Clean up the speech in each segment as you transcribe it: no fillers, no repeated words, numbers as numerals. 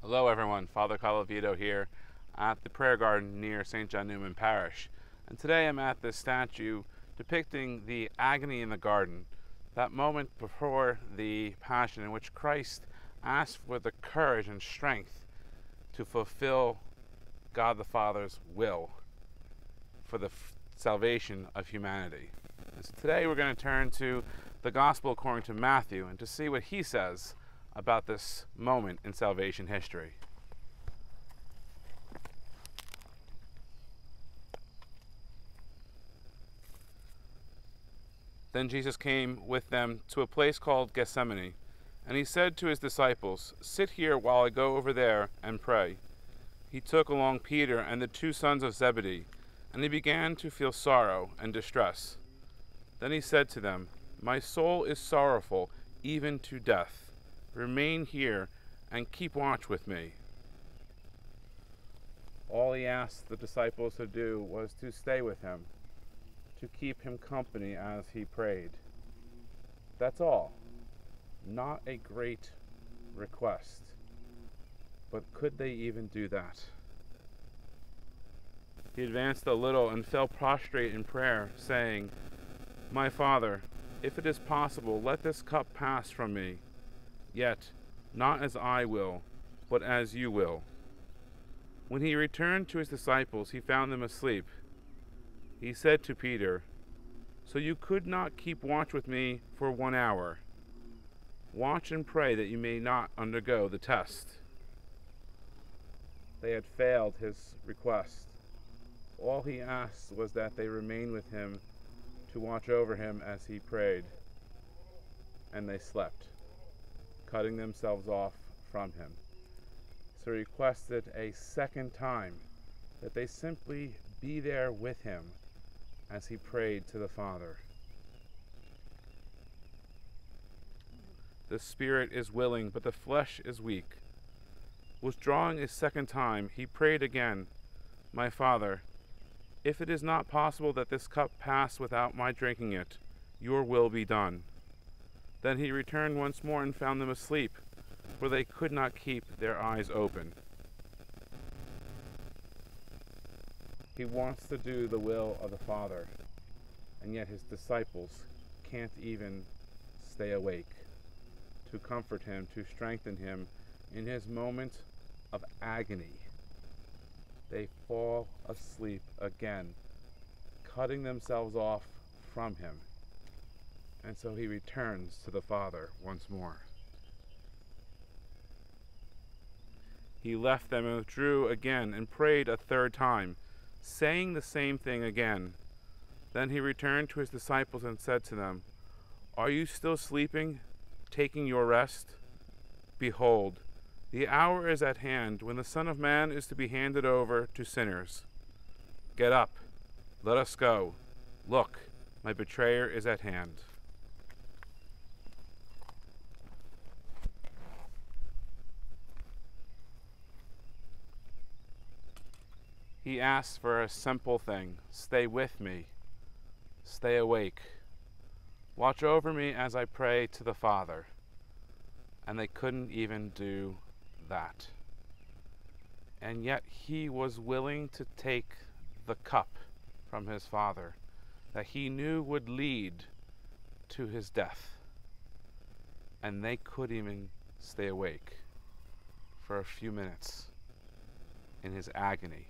Hello everyone, Father Calavito here at the Prayer Garden near St. John Newman Parish. And today I'm at this statue depicting the agony in the garden, that moment before the Passion in which Christ asked for the courage and strength to fulfill God the Father's will for the salvation of humanity. And so today we're going to turn to the Gospel according to Matthew and to see what he says about this moment in salvation history. Then Jesus came with them to a place called Gethsemane, and he said to his disciples, "Sit here while I go over there and pray." He took along Peter and the two sons of Zebedee, and he began to feel sorrow and distress. Then he said to them, "My soul is sorrowful, even to death. Remain here and keep watch with me." All he asked the disciples to do was to stay with him, to keep him company as he prayed. That's all. Not a great request. But could they even do that? He advanced a little and fell prostrate in prayer, saying, "My Father, if it is possible, let this cup pass from me. Yet, not as I will, but as you will." When he returned to his disciples, he found them asleep. He said to Peter, "So you could not keep watch with me for 1 hour? Watch and pray that you may not undergo the test." They had failed his request. All he asked was that they remain with him to watch over him as he prayed. And they slept, cutting themselves off from him. So he requested a second time that they simply be there with him as he prayed to the Father. The spirit is willing, but the flesh is weak. Withdrawing a second time, he prayed again, "My Father, if it is not possible that this cup pass without my drinking it, your will be done." Then he returned once more and found them asleep, for they could not keep their eyes open. He wants to do the will of the Father, and yet his disciples can't even stay awake to comfort him, to strengthen him in his moment of agony. They fall asleep again, cutting themselves off from him. And so he returns to the Father once more. He left them and withdrew again and prayed a third time, saying the same thing again. Then he returned to his disciples and said to them, "Are you still sleeping, taking your rest? Behold, the hour is at hand when the Son of Man is to be handed over to sinners. Get up, let us go. Look, my betrayer is at hand." He asks for a simple thing: stay with me, stay awake, watch over me as I pray to the Father. And they couldn't even do that. And yet he was willing to take the cup from his Father that he knew would lead to his death. And they couldn't even stay awake for a few minutes in his agony,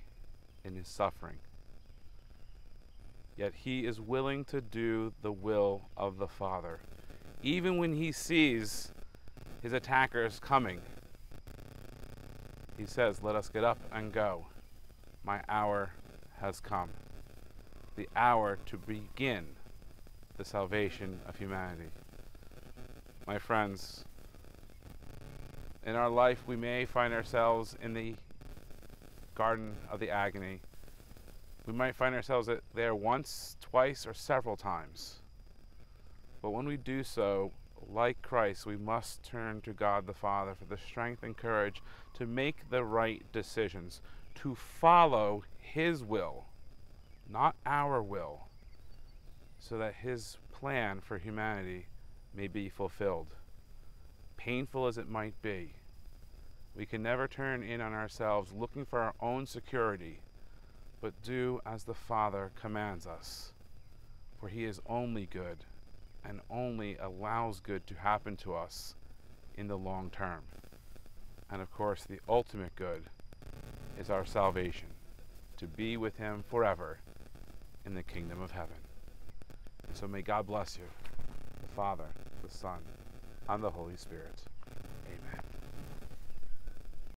in his suffering. Yet he is willing to do the will of the Father, even when he sees his attackers coming. He says, "Let us get up and go. My hour has come." The hour to begin the salvation of humanity. My friends, in our life we may find ourselves in the Garden of the Agony. We might find ourselves there once, twice, or several times. But when we do so, like Christ, we must turn to God the Father for the strength and courage to make the right decisions, to follow his will, not our will, so that his plan for humanity may be fulfilled. Painful as it might be, We can never turn in on ourselves looking for our own security, but do as the Father commands us. For he is only good and only allows good to happen to us in the long term. And of course, the ultimate good is our salvation, to be with him forever in the kingdom of heaven. And so may God bless you, the Father, the Son, and the Holy Spirit. Amen.